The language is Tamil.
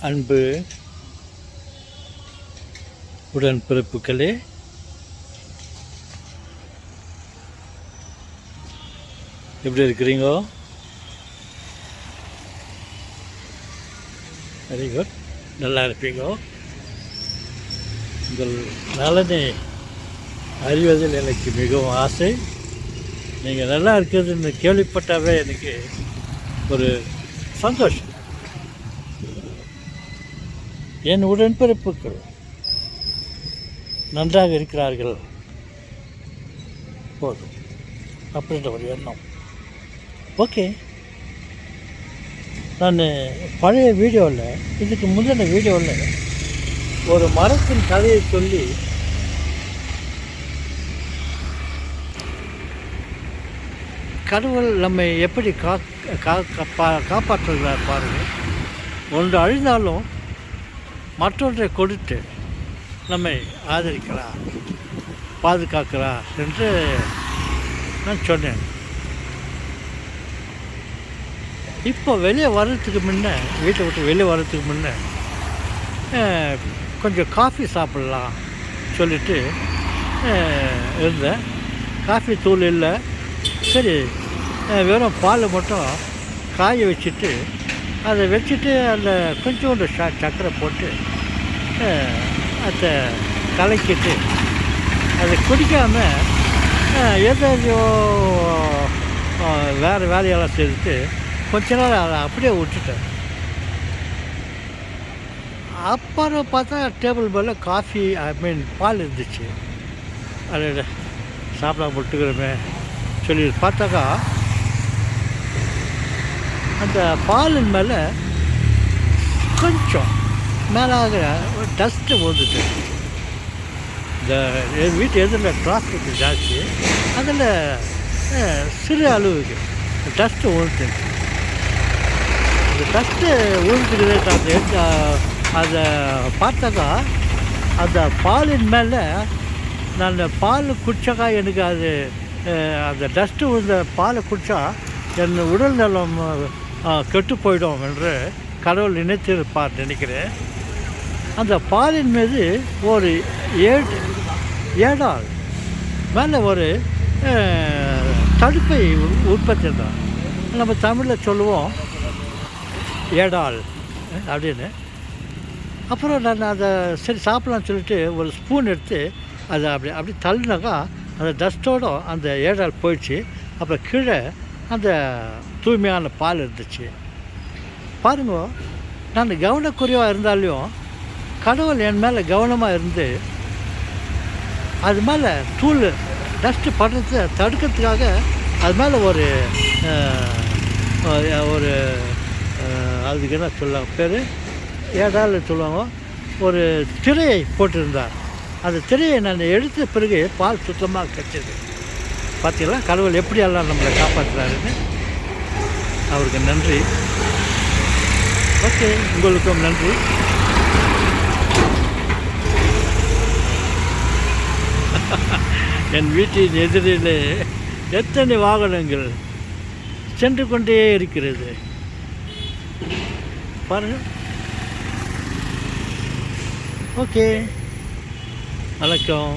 அன்பு உடன்பிறப்புகளே, எப்படி இருக்கிறீங்க? வெரி குட், நல்லா இருப்பீங்க. உங்கள் நலனை அறிவதில் எனக்கு மிகவும் ஆசை. நீங்கள் நல்லா இருக்கிறதுன்னு கேள்விப்பட்டாவே எனக்கு ஒரு சந்தோஷம். என் உடன்பிறப்புகள் நன்றாக இருக்கிறார்கள் போதும் அப்படின்ற ஒரு எண்ணம். ஓகே, நான் பழைய வீடியோவில், இதுக்கு முந்தின வீடியோவில் ஒரு மரத்தின் கதையை சொல்லி கடவுள் நம்மை எப்படி காப்பாற்றுகிறார் பாருங்கள். ஒன்று அழிந்தாலும் மற்றொன்றை கொடுத்து நம்மை ஆதரிக்கிறார், பாதுகாக்கிறார் என்று நான் சொன்னேன். இப்போ வெளியே வர்றதுக்கு முன்ன, வீட்டை விட்டு வெளியே வர்றதுக்கு முன்ன கொஞ்சம் காஃபி சாப்பிட்லாம் சொல்லிட்டு இருந்தேன். காஃபி தூள் இல்லை, சரி வெறும் பால் மட்டும் காய வச்சுட்டு அதை வச்சுட்டு அதில் கொஞ்சோண்டு சர்க்கரை போட்டு அதை கலக்கிட்டு அதை குடிக்காமல் ஏதோ வேறு வேலையெல்லாம் செய்துட்டு கொஞ்ச நாள் அதை அப்படியே விட்டுட்டேன். அப்புறம் பார்த்தா டேபிள் மேலே காஃபி பால் இருந்துச்சு. அதை சாப்பிடாம விட்டுக்கிறோமே சொல்லி பார்த்தாக்கா அந்த பாலின் மேலே கொஞ்சம் மேலாக ஒரு டஸ்ட்டு ஓடுது. இந்த வீட்டு எதிரில் டிராஃபிக் ஜாஸ்தி, அதில் சிறு அளவுக்கு டஸ்ட்டு ஊழுது. அந்த டஸ்ட்டு ஊழுதுக்குது. அதை பார்த்தாக்கா அந்த பாலின் மேலே நான் பால் குடித்தாக்கா எனக்கு அது அந்த டஸ்ட்டு உள்ள பாலை குடித்தா என் உடல் நலம் கெட்டு போயிடும் என்று கடவுள் நினைத்திருப்பார் நினைக்கிறேன். அந்த பாலின் மீது ஒரு ஏடால் மேலே ஒரு தடுப்பை உற்பத்தி தான். நம்ம தமிழில் சொல்லுவோம் ஏடால் அப்படின்னு. அப்புறம் நான் அதை சரி சாப்பிட்லான்னு சொல்லிட்டு ஒரு ஸ்பூன் எடுத்து அதை அப்படி தள்ளினாக்கா அந்த டஸ்ட்டோடு அந்த ஏடால் போயிடுச்சு. அப்புறம் கீழே அந்த தூய்மையான பால் இருந்துச்சு. பாருங்க, நான் கவனக்குறைவாக இருந்தாலும் கடவுள் என் மேலே கவனமாக இருந்து அது மேலே தூள் டஸ்ட்டு படுறதை தடுக்கிறதுக்காக அது மேலே ஒரு அதுக்கு என்ன சொல்லுவாங்க பேர், ஏடால் சொல்லுவாங்க, ஒரு திரையை போட்டிருந்தார். அந்த திரையை நான் எடுத்த பிறகு பால் சுத்தமாக கெட்டது. பார்த்தீங்களா கடவுள் எப்படியெல்லாம் நம்மளை காப்பாற்றுறாருன்னு. அவருக்கு நன்றி. ஓகே, உங்களுக்கும் நன்றி. என் வீட்டின் எதிரிலே எத்தனை வாகனங்கள் சென்று கொண்டே இருக்கிறது பாருங்கள். ஓகே, வணக்கம்.